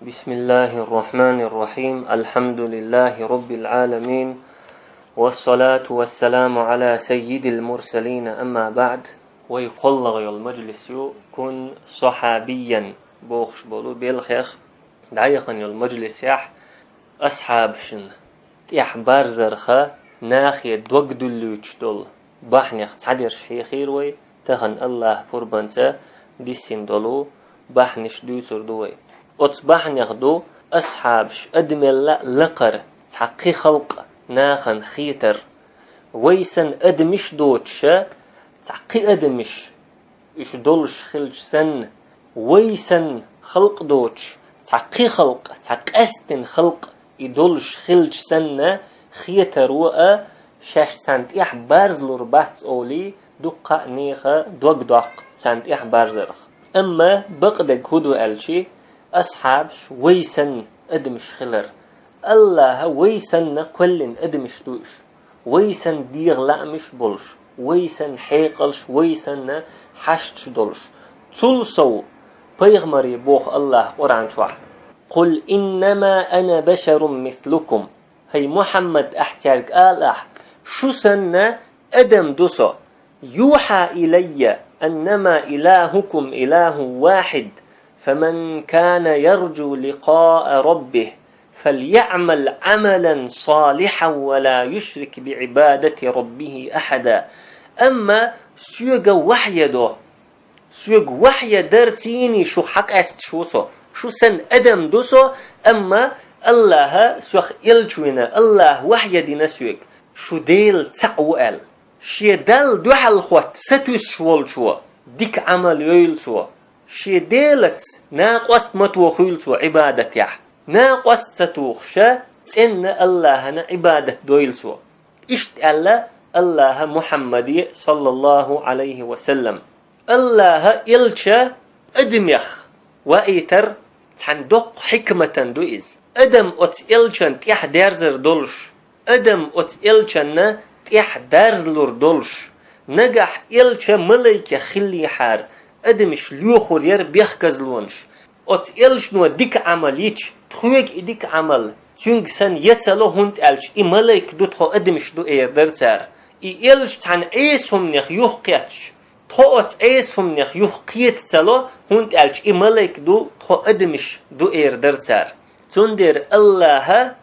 بسم الله الرحمن الرحيم. الحمد لله رب العالمين، والصلاة والسلام على سيد المرسلين. أما بعد، ويقلغ المجلس كن صحابيا بوخش بولو بالخيخ دعيقا المجلس أصحاب شن تيح بارزرخا ناخي دوغدلوش دول بحنيخ تعدير شي خيروي تهن الله فربانسا ديسين دولو بحنش دوسر دوي أصبحن يغدو أصحابش أدملا لقر تحقي خلق ناخن خيتر ويسن أدمش دوتش تحقي أدمش إش دولش خلج سن ويسن خلق دوتش تحقي خلق تحقستن خلق يدولش خلج سن خيتر وأ شاش تانت إح بارزلور بحث أولي دقا نيخا دوغ تانت إح بارزرخ. أما بقدك هدو ألشي أصحابش ويسن أدمش خلر الله ويسن كلن أدمش دوش ويسن ديغ لأمش بولش ويسن حيقلش ويسن حشتش دولش تلصو بيغمري بوخ الله قرآن شوح قل إنما أنا بشر مثلكم. هي محمد أحتارك آلح شو سن أدم دوسو يوحى إلي أنما إلهكم إله واحد فمن كان يرجو لقاء ربه فليعمل عملا صالحا ولا يشرك بعبادة ربه أحدا. أما سيوغ وحي درتيني شو حق استشوصو شو سن أدم دوسو. أما الله سوخ إلجونا الله وحي دينا سيوغ شو ديل تقوال شي دال دوحل خوات ستوس شوال شو ديك عمل يويل شو شي ديلت ناقوست متوخيل سو عبادة يح ناقوست ستوخشا إن الله نا عبادة دويل سو إشت الله محمدي صلى الله عليه وسلم الله إلشا أدميخ وإيتر تندق حكمة دوئز أدم أت إلشان تيح دارزر دولش أدم أت إلشان تيح دارزلور دولش نجح إلشا مليك خلي حار أدمش ليوخور ير بيخكزلونش أت إلش نو ديك عمليش تخويك إديك عمل تونج سن يتسلو هنت ألش إماليك دوتخو أدمش دو إيردرتار إلش تان إيسهم نخ يوخيتش تخو أت إيسهم نخ يوخيت تسلو هنت ألش إماليك دو تخو أدمش دو إيردرتار تندر الله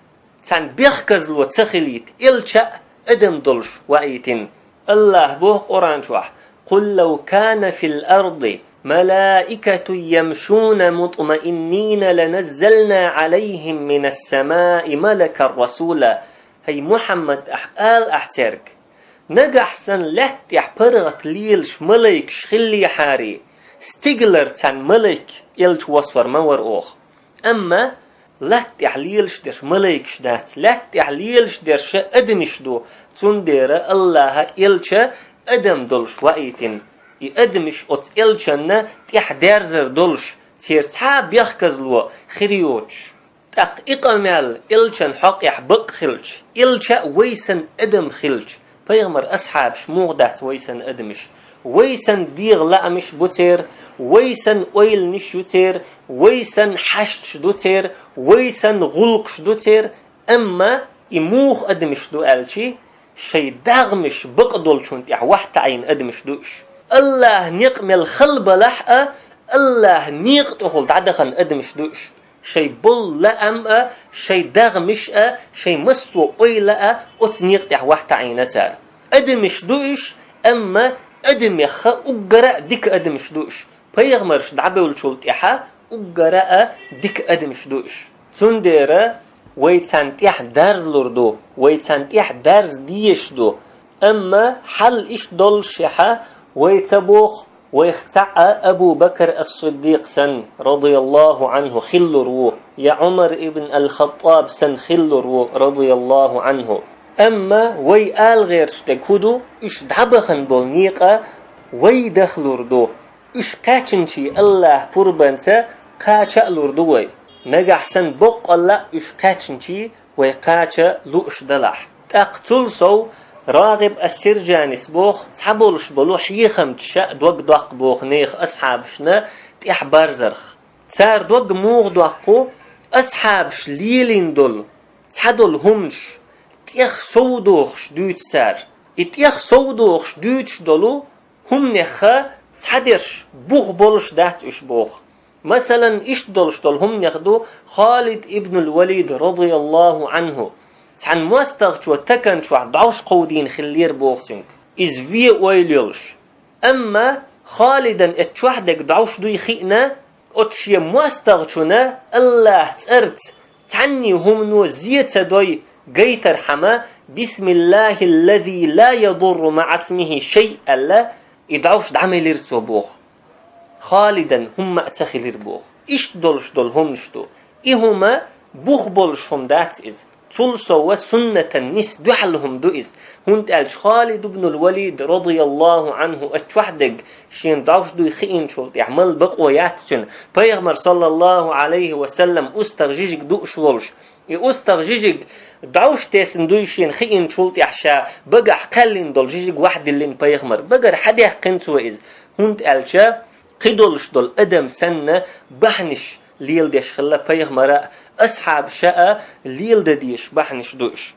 تان بيخكزلو تخليت إلشا أدم دولش وأيتين الله بوه قرآن شوح قل لو كان في الأرض ملائكة يمشون مطمئنين لنزلنا عليهم من السماء ملكا رسولا. هي محمد أحترك نجح سن لحت يحبرغت ليلش ملك شخلي حاري ستيغلر تان ملك إلش وصفر مور أوخ. أما لحت يحليلش درش ملك شدات لحت يحليلش درش أدمش دو تندير الله إلش أدم دولش وأيتين يأدمش أت إلشنا تيح دارزر دولش تيرتحاب يخكزلو خريوش تاق إقامال إلشن حق يحبق خلش إلشا ويسن أدم خلش فيغمر أصحاب شموغدات ويسن أدمش ويسن ديغ لأمش بوتير ويسن أويل نشوتير ويسن حشتش دوتير ويسن غلقش دوتير. أما يموخ أدمش دو ألشي شي داغمش بقدول شونت واحد عين أدمش دوش الله نقمل خلب لحقة الله نيق تقول تعدخن أدمش دوش شي بل لأم شي داغمش شي مسو قيلة أتنيق واحد عين تار أدمش دوش. أما أدمخ أقرأ ديك أدمش دوش بيغمرش دعبول شولت أقرأ ديك أدمش دوش تندير ويتسانتيح درز لردو ويتسانتيح درز ديش دو. أما حل إش دول شحا ويتبوخ ويختع أبو بكر الصديق سن رضي الله عنه خلرو يا عمر ابن الخطاب سن خلرو رضي الله عنه. أما ويقال غير شتكودو إش دعبخن بولنيقة ويدخلردو إش كاتشنشي الله فربانتا كاتشا لردوي نجح سن بق الله إش كاتشنشي ويقاتشا لوش دلح تقتل سو راغب السرجانس بوخ تحبولش بلو حيخم تشاء دوق دق بوخ نيخ أصحابشنا تيح بارزرخ ثار دوق موغ دوقو أصحابش ليلين دول تعدل همش تيخ سودوخش دوت سار اتيخ سودوخش دوتش دولو هم نخا تعدرش بوخ بولش دات اش بوخ مثلا ايش دولش دول هم نخدو خالد ابن الوليد رضي الله عنه تعن مستغش وتكنش وعدعوش قودين خلير بوختنك إز في ويليلش أما خالدا اتشوحدك دعوش دوي خينا اتشي مستغشنا الله تأرت تعني هم نو زيت دوي قيتر حما بسم الله الذي لا يضر مع اسمه شيء ألا يدعوش دعمي ليرتو بوخ خالدا هم اتخي ليربوخ إيش دولش دول هم نشتو إهما بوخ بولش هم دات إز تلسوا سنة النس دحلهم دوئز هنت ألش خالد بن الوليد رضي الله عنه أتوحدق شين دعوش دوي خئين شولت يعمل بقوياتشن بيغمر صلى الله عليه وسلم أستغجيجك دوش ولش أستغجيجك دعوش تيسن دوي شين خئين شولت يحشا بقح قلن دول جيجك واحد اللين بيغمر بقر حد يحقن سوئز هنت ألشا قدولش دول أدم سنة بحنش ليل ديش خلا بيغمر أصحاب شاء ليل ديش بحنش دوش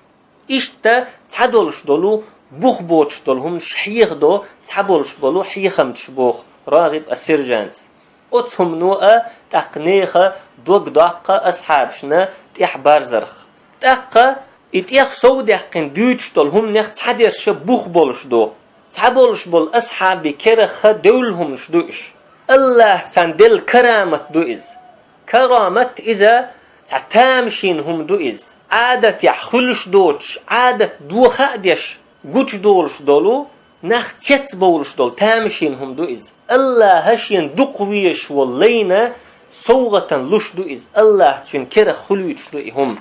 إشتا تعدولش دولو بوخ بوتش دولهم شحيغ دو تعبولش دولو حيخمتش بوخ راغب السرجانس أتهم نوء تقنيخ دوك داقة أصحابشنا تيح بارزرخ تاقة إتيخ سوديقين دوتش دولهم نيخ تعديرش بوخ بولش دو تعبولش بول أصحاب كرخ دولهم شدوش الله تندل كرامة دوئز كرامة إذا تعتامشين هم دوئز عادة يحخلش دوتش عادة دوخا ديش قوش دولش دولو نخ تيتبولش دول تامشين هم دوئز الله هشين دقويش واللينا صوغة لش دوئز الله تشين كره خلوش دوئهم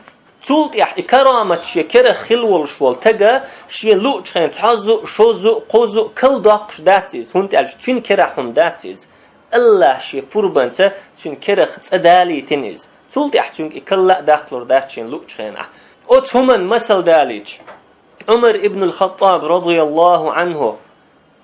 تولت يح كرامة شي كره خلولش والتقى شي لوش خين تعزو شوزو قوزو كل داقش داتيز هونت ألش تشين كره هم داتيز الله شي فربانتا تشين كره تدالي تنيز تولت يحتونك إكلا داخلور داتشين لوتشين أتهمن مثل داليج عمر ابن الخطاب رضي الله عنه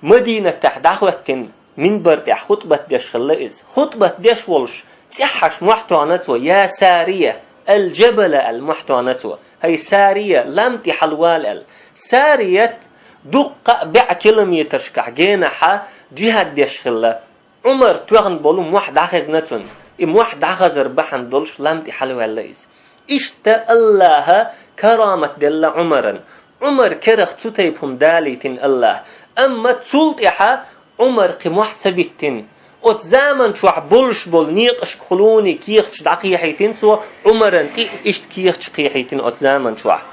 مدينة تح دعوة منبر تح خطبة ديش خلائز خطبة ديش ولش تحش محتوانتو يا سارية الجبل المحتوانتو هي سارية لم تحلوال سارية دقة بع كيلومتر شكح جينحة جهة ديش خلا عمر توغن بولو موحد عخز نتون واحد عخزر بحن دولش لامتي حلوة الليز إشتا الله كرامة دل عمرا عمر كرخ تتيبهم داليتين الله أما تسلطيحة عمر قموح تبتين أت زامن شوح بولش بول نيقش خلوني كيختش دقيحيتين سوا عمرا تي إشت كيختش قيحيتين أت زامن شوح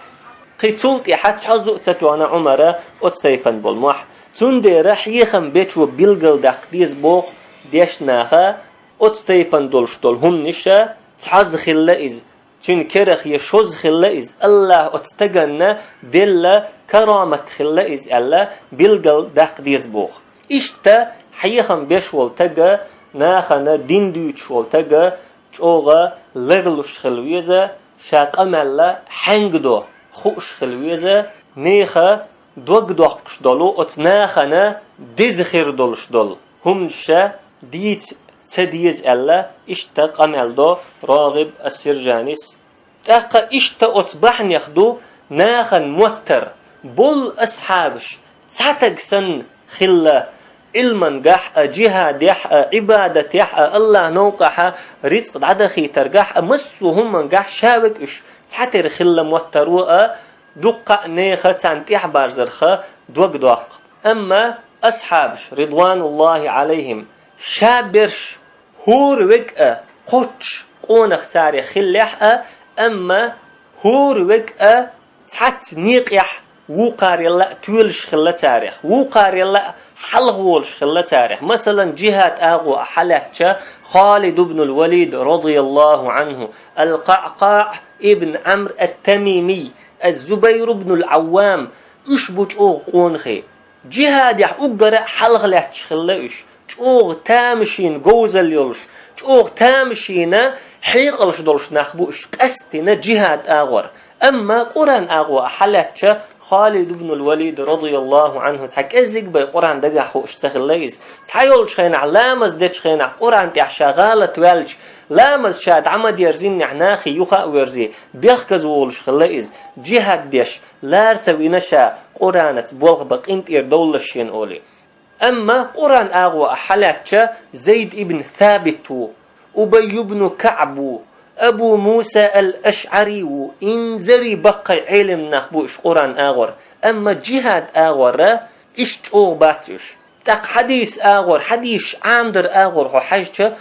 قي تسلطيحة تحزو تتوانا عمرا أت تيبن بول موح تندير حيخم بيتشو بيلغل داقديز بوخ ديشناها أتستيبن دولش دول هم نشا تحز خلائز چون كرخ يشوز خلائز الله أتستغن دل كرامة خلائز الله بلغل داقديز بوخ إشتا حيخم بيشوال تغا ناخنا دين دوچوال تغا چوغا لغلوش خلويزا شاق أمالا حنگ دو خوش خلويزا نيخا دوغ دوغش دولو أتناخنا دزخير دولش دول هم نشا ديت تديز ألا اشتاق أمالدو راغب السرجانيس تاقا اشتا أتبحن يخدو ناخن موتر بول أصحابش تعتق سن خلا علما قح جهاد يح عبادة يح الله نوقح رزق عدخي ترقح مسوهم قح شابك اش تعتر خلا موتر وقا دقا نيخة تانتيح بارزرخة دوق دوق أما أصحابش رضوان الله عليهم شابرش هور وقع قوتش قونخ تاري خليح أما هور وقع تحت نيقيح وقار يلا تولش خلا تاريخ وقار يلا حلغولش خلا تاريخ مثلا جهات آغو حالاتشا خالد بن الوليد رضي الله عنه القعقاع ابن عمرو التميمي الزبير بن العوام اشبوش اوغ قونخي جهاد يح اقرأ حلغلاتش خلاش اوغ تامشين جوزل يلش اوغ تامشينا حيقلش دولش نخبوش قستنا جهاد آغور أما قرآن أغوى حالاتشا خالد بن الوليد رضي الله عنه تحكزك بقرآن دقا خوش تخليز تحيول شخينع لامز ديش خينع قرآن تيح شغالة والج لامز شاد عمد يرزين نحناخي يخا ورزي بيخكز وولش خليز جهاد ديش لار توينشا قرآن تبولغ بقينت إردولشين أولي أما قرآن أغوى أحلاتش زيد ابن ثابت أبي بن كعب أبو موسى الأشعري إنزري بقى علم نخبوش قرآن آغور أما جهاد آغور إشتو باتش تاق حديث آغور حديث عامدر آغور هو حاجة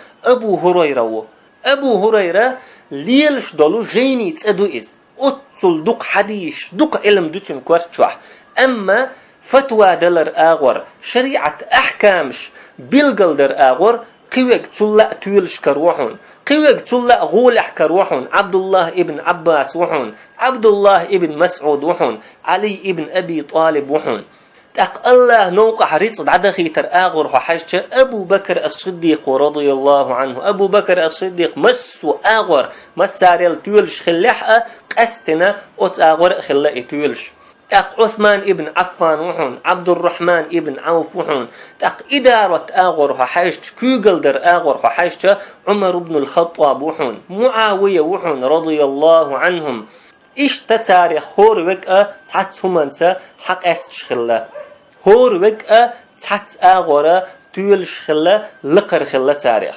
أبو هريرة ليلش دولو جيني تأدو إز أتصل دوق حديث دوق علم دوتين كوارتشوح أما فتوى دلر آغور شريعة أحكامش بيلغل در آغور قيوك تلا تولش كروحون قيوك تلا غولح كروحون عبد الله ابن عباس وحون عبد الله ابن مسعود وحون علي ابن أبي طالب وحون تاق الله نوقع ريصد عدخي تر آغر وحاجة أبو بكر الصديق رضي الله عنه أبو بكر الصديق مسو آغر مساريل تولش خلحة قستنا أت آغر خلقي تولش تاق عثمان ابن عفان وحون عبد الرحمن ابن عوف وحون تاق إدارة آغر وحاجة كوغل در آغر وحاجة عمر بن الخطاب وحون معاوية وحون رضي الله عنهم إيش تتاريخ هور وكأ تحت همانسا حق أستشخلا هور وكأ تحت آغورا تولش خلا لقر خلا تاريخ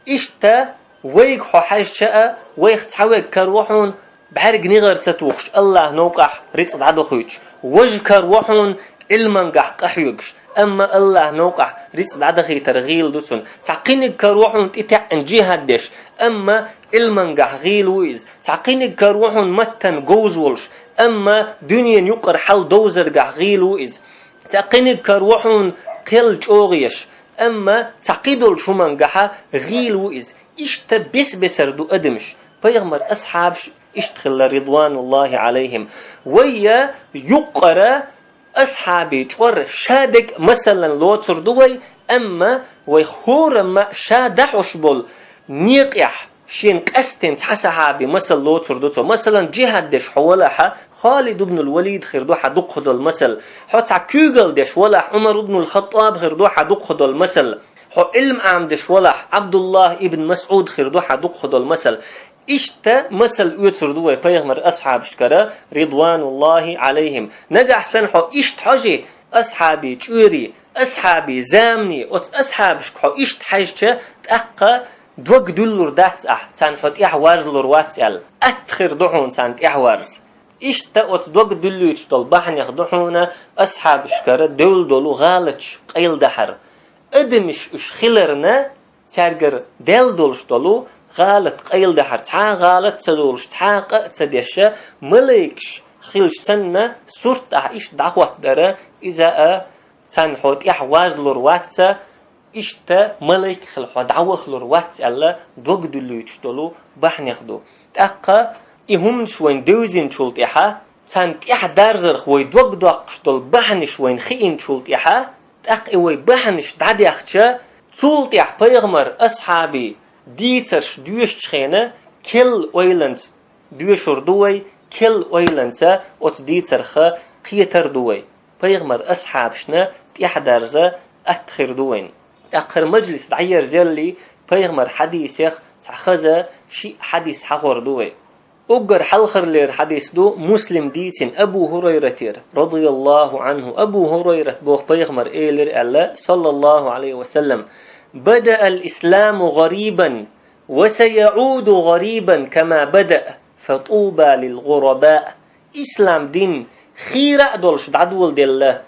إيش تا ويك حاجة ويك تحويك كروحون بحرق نغر تتوخش الله نوقح ريتصد عدو خويش وجكر وحون علما قح قحيوكش أما الله نوقح ريتصد عدخي ترغيل دوتون تعقينك كروحون تتع انجيهاد ديش أما علما قح غيل ويز تعقينك كروحون متن جوزولش أما دنيا يقر حل دوزر قح غيل ويز تعقينك كروحون قل جوغيش أما تعقيدول شومان قحا غيل ويز إشتا بس بسردو أدمش بيغمر أصحابش اشتخل رضوان الله عليهم ويا يقرأ أصحابي تور شادك مثلا لو تردوي أما ويخور ما شادحوش بول نيقح شين قستن صحابي مثلا لو تردوتو مثلا جهاد دش حولها خالد بن الوليد خردوحا دقخد المثل حتى كوغل دش ولا عمر بن الخطاب خردوحا دقخد المثل حو علم عام دش ولا عبد الله ابن مسعود خردوحا دقخد المثل إشتا مثل يتردوه بيغمر أصحاب شكرا رضوان الله عليهم نجح سنحو إشت حاجي أصحابي تشوري أصحابي زامني أصحاب شكحو إشت حاجة تأقى دوق دولور داتس سنحو تيحوارز لور واتسال أتخر دحون سنت إحوارز إشتا دوق دولور تشتول بحن يخدحون أصحاب شكرا دولو غالتش قيل دحر أدمش إش خلرنا تارجر دولش دولو غالت قيل دحر تحا غالت تدولش تحا تديشة مليكش خلش سنة صورت إيش دعوة دارة إذا تنحوت إحواز لرواتسا إشتا مليك خلحو دعوة لرواتس ألا دوق دلو يتشتولو بحن يخدو تأقا إهم شوين دوزين شولت إحا تنت إح دارزر خوي دوق شتول بحن شوين خيين شولت إحا تأقا إوي بحنش دعدي أخشا تولت إح بيغمر أصحابي ديترش دوش خينه كل ويلنس دوشور دوي كل ويلنسا ات ديترخ قيتر دوي بيغمر أصحابشنا تيحدرزا أتخر دوين أخر مجلس دعير زيلي بيغمر حديثيخ تخزا شي حديث حغور دوي أقر حلخر لير حديث دو مسلم ديتين أبو هريرة رضي الله عنه أبو هريرة بوخ بيغمر إيلر ألا صلى الله عليه وسلم بدأ الإسلام غريبا وسيعود غريبا كما بدأ فطوبى للغرباء إسلام دين خيرا دولش دعدول ديلا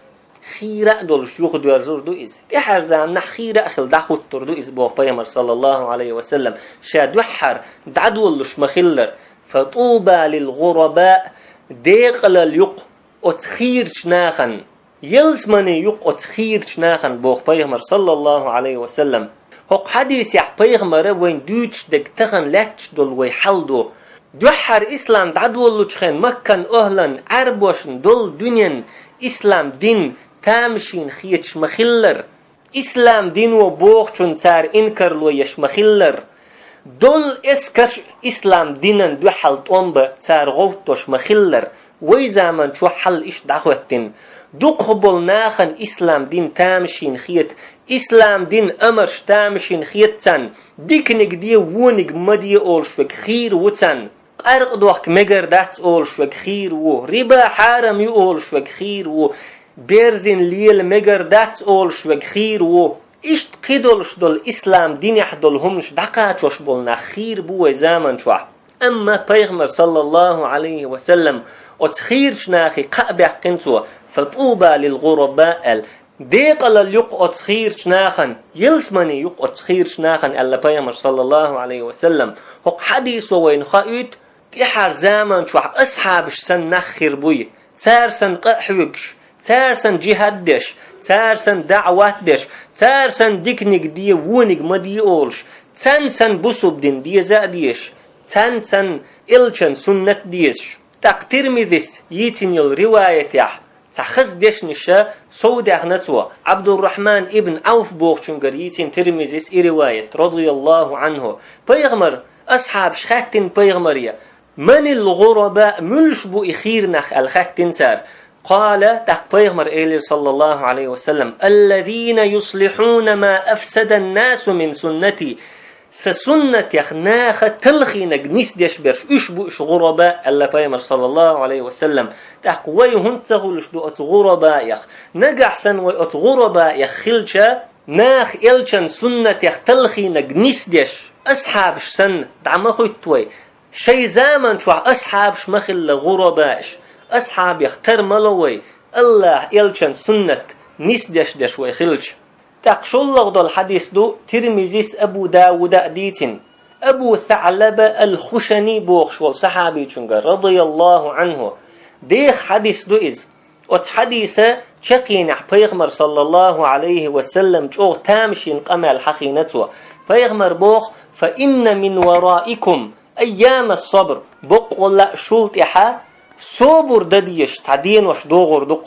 خيرا دولش يخد ويرزور دو إز تحر زامنا خيرا أخل دعوت تردو إز بوغ بيامر صلى الله عليه وسلم شاد وحر دعدولش مخلر فطوبى للغرباء ديقل اليق أتخير شناخن يلزمني يق أتخير شناخن بوغ بيامر صلى الله عليه وسلم هق حديث يح بيغمره وين دوتش دك تغن لاتش دول ويحلدو دوحر إسلام دعدولو تشخين مكان أهلا عربوشن دول دنيا إسلام دين تامشين خيتش مخلر إسلام دين وبوغشن تار إنكر لو يش مخلر دول إسكش إسلام دينن دوحل طنبة تار غوتوش مخلر ويزامن شو حل إيش دعوتن دقبل ناخن إسلام دين تامشين خيت إسلام دين أمرش تامشين خيت تن ديكنك دي وونك مدي أولشوك خير وتن أرق دوك مجر دات أولشوك خير و ربا حارم يولشوك خير و بيرزين ليل مجر دات أولشوك خير و إيش قدولش دول إسلام دين يحدول همش دقاتوش بولنا خير بو زامن شو أما پیغمبر صلى الله عليه وسلم أتخيرش ناخي قابع قنسو فطوبى للغرباء ديق الله يق أتخيرش ناخن يلسمني يق أتخيرش ناخن ألا پیغمبر صلى الله عليه وسلم هق حديث وين خايت تحر زامن شو أصحابش سن نخير بوي تارسن قحوكش تارسن جهادش تارسن دعواتش تارسن ديكنك دي وونك مدي أولش تنسن بسوب دين دي زاديش تنسن إلشن سنة ديش تقتير ميدس يتن الرواية يح تخص ديش نشا سودة نتوى عبد الرحمن ابن عوف بوخشنجر يتن ترمزيس رواية رضي الله عنه بيغمر أصحاب شخاتن بيغمرية من الغرباء ملش بو إخير نخ الخاتن سار قال تحت بيغمر إلي صلى الله عليه وسلم الذين يصلحون ما أفسد الناس من سنتي سسنة يخناخ تلخي نجنيس ديش برش إشبو إش غرباء ألا بيغمر صلى الله عليه وسلم تحت ويهن تغلش دو أتغرباء يخ نجح سن وأتغرباء يخلشا ناخ إلشان سنة يخ تلخي نجنيس ديش أصحابش سن دعمخو يتوي شي زامن شو أصحابش مخل غرباش أصحاب يختار ملوي الله إلشان سنة نيس دش ويخلش تقشل لغض الحديث دو ترمزيس أبو داود أديتن أبو ثعلبة الخشني بوخش والصحابي چنگر رضي الله عنه ديخ حديث دو إز حديثة شقين بيغمر صلى الله عليه وسلم چوغ تامشين قمال حقينتو بيغمر بوخ فإن من ورائكم أيام الصبر بق ولا شلط إحا صبر دديش تعدين وش دوغر دق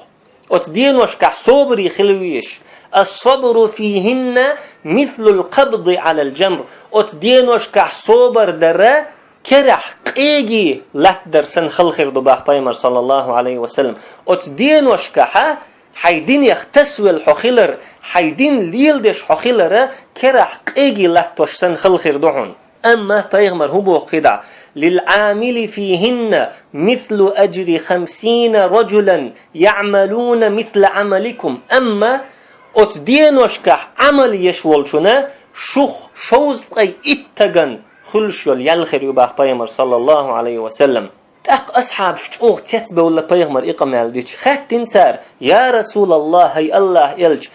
أتدين وش كح صبر يخلويش الصبر فيهن مثل القبض على الجمر أتدين وش كح صبر درا كرح قيجي لا درسن خلخر دباخ بيمر صلى الله عليه وسلم أتدين وش كحا حيدين يختسوي الحخيلر حيدين ليلدش حخيلر كرح قيجي لا توشسن خلخر دحون أما بيغمر هو بوقدع للعامل فيهن مثل أجر 50 رجلا يعملون مثل عملكم أما أتدين وشكح عمل يشولشنا شوز قي اتغن خلشول يالخير يباخ بيغمر صلى الله عليه وسلم تاق أصحاب شوغ تتبه ولا بيغمر إقمال ديش خات تنسار يا رسول الله هي الله يلج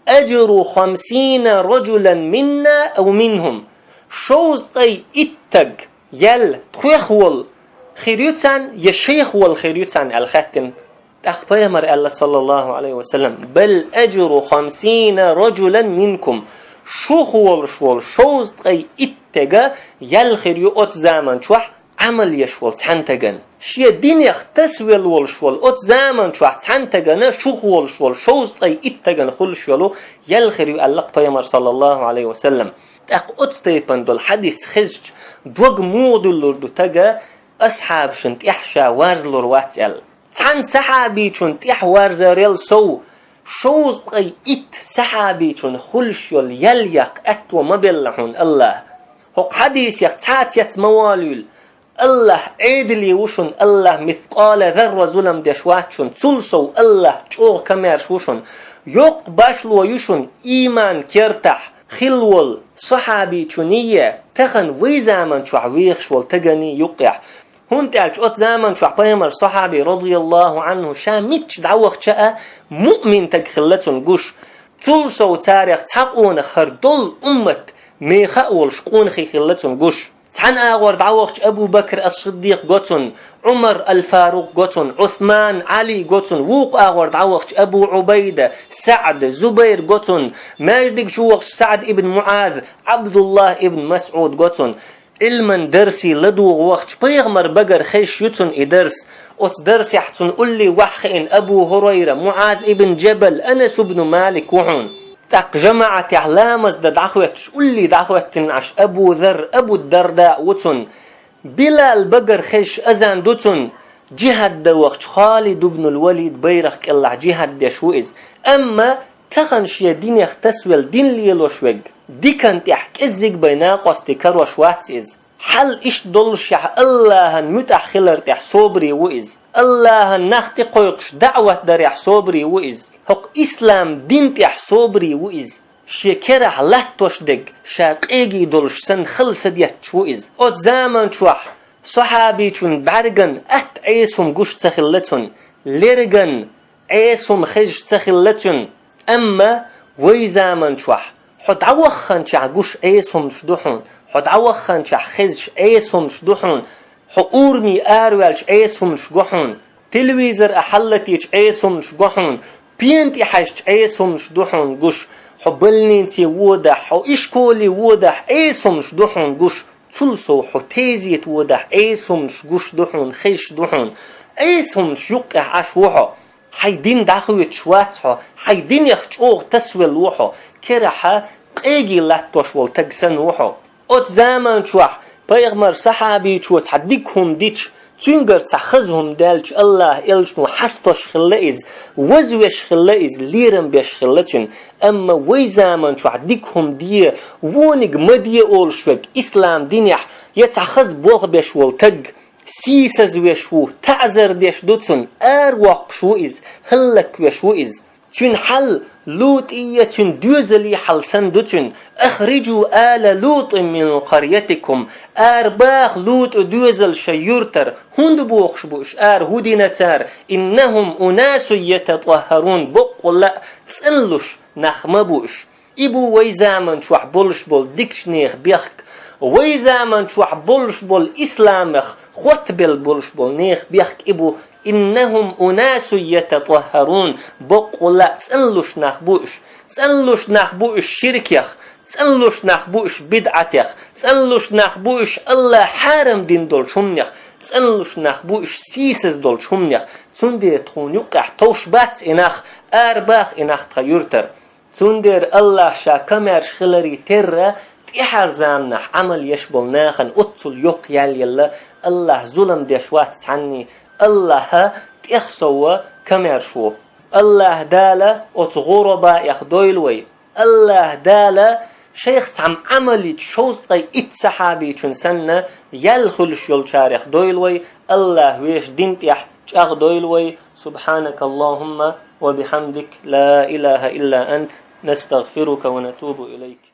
أجر 50 رجلا منا أو منهم شوز قي اتغ يل تخوخول خيريوتان يشيخ والخيريوتان الختن أخبر الله صلى الله عليه وسلم بل أجر 50 رجلا منكم شوخول شوال شوز قي اتغا يل خيريوت زامن شوح عمل يشوال تحنتغن شيا دين يختسويل والشوال ات زامن شوح تحنتغن شوخول شوال شوز قي اتغن خل شوالو يل خيريو الله بيامر صلى الله عليه وسلم أتستيبن دول حديث خزج دوغ مودلور دو تغا أصحاب شنت إحشا وارزلور واتيال تحن صحابي شنت إح وارزاريل سو شوز قي إت صحابي شن خلشيول يليق أتو مبلحون الله هق حديث يختات يت مواليل الله عيدلي وشن الله مثقال ذر ظلم دشوات شن تلسو الله چوغ كميرش وشن يق باشلو يشن إيمان كيرتح خلول صحابي چونية تخن وي زامن شو عويخش والتغني يقع هون تعالج ات زامن شو عبايمر صحابي رضي الله عنه شامتش دعوخ شاء مؤمن تخلتن قش تلسو تاريخ تقون خردل أمت ميخاول شقون خلتن قش تحن آغور دعوخ أبو بكر الصديق قطن عمر الفاروق قطن عثمان علي قطن ووق آغور دعوخ أبو عبيدة سعد زبير قطن ماجدك شوخ سعد ابن معاذ عبد الله ابن مسعود قطن علمن درسي لدو وقت بيغمر بقر خيش يتن إدرس أت درس يحتن قولي وحخين أبو هريرة معاذ ابن جبل أنس بن مالك وحون تاق جماعة علامة دعوتش قولي دعوتن عش أبو ذر أبو الدرداء وتن بلال بقر خيش أزان دوتن جهاد دوخ خالد بن الوليد بيرخ الله جهاد دشوئز أما تخنش دين يختسول دين ليلوشوغ دي كانت يحك إزيق بيناقص تكروش واتز حل إش دولش الله متأخلر تح صبري وإز الله نخت قيقش دعوة در يح صبري وإز حق إسلام دين تح صبري وإز شكره لاتوش دق شاقيقي دولش سن خلص ديت وإز أت زمان شوح صحابي چون برگن ات عيسهم گوش تخلتون لرگن عيسهم خج تخلتون اما وي زمان شوح حد عوخن چع گوش عيسهم شدوحون حد عوخن چع خج عيسهم شدوحون حقورمي آروالش عيسهم شگوحون تلويزر احلتيش عيسهم شگوحون بينتي حشت عيسهم شدوحون گوش حبلنينتي وودح حو اشكولي وودح عيسهم شدوحون گوش تلسو حتيزيت ودح ايسهم شگوش دوحون خيش دوحون ايسهم شيقع عشوحو حيدين داخويت شواتحو حيدين يخشوغ تسويل وحو كرحا قيجي لاتوش والتقسن وحو ات زمان شوح بيغمر صحابي شوات حديكهم ديش تنقر تخزهم دالش الله إلشنو حستوش خلائز وزوش خلائز ليرم بيش خلاتن أما وي زامن شو عديكهم دي وونق مدية أولشوك إسلام دينيح يتخز بوغ بيش والتق سيسز ويشو تعزر بيش دوتن أرواق شو إز هلك ويشو إز چون حل لوط إيا چون دوزلي حل سندوتن أخرجوا آل لوط من قريتكم باخ لوط دوزل شيورتر هند بوخش بوش هودينتار إنهم أناس يتطهرون بقلا تسألوش نخم بوش إبو ويزامن شوح بولش بول ديكشنيخ بيخك ويزامن شوح بولش بول إسلامخ خوتبل بولش بول نيخ بيخك إبو إنهم أناس يتطهرون بقلا تسألوش نخبوش شركيخ تسألوش نخبوش بدعتيخ تسألوش نخبوش الله حارم دين دول شمنيخ تسألوش نخبوش سيسز دول شمنيخ تندر تخونيوك توش بات إناخ باخ إناخ تغيرتر تندر الله شاكمر شخلري تر تيحر زامنح عمل يشبل ناخن أطل يوق يلا الله ظلم ديشوات عني الله تيخسوا كمر شو الله دالا أتغربا يخدويلوي الله دالا شيخ تعم عملي شوزطي اتسحابي چون سنة يلخلش يلشاريخ دويلوي الله ويش دينت يحجاغ دويلوي سبحانك اللهم وبحمدك لا إله إلا أنت نستغفرك ونتوب إليك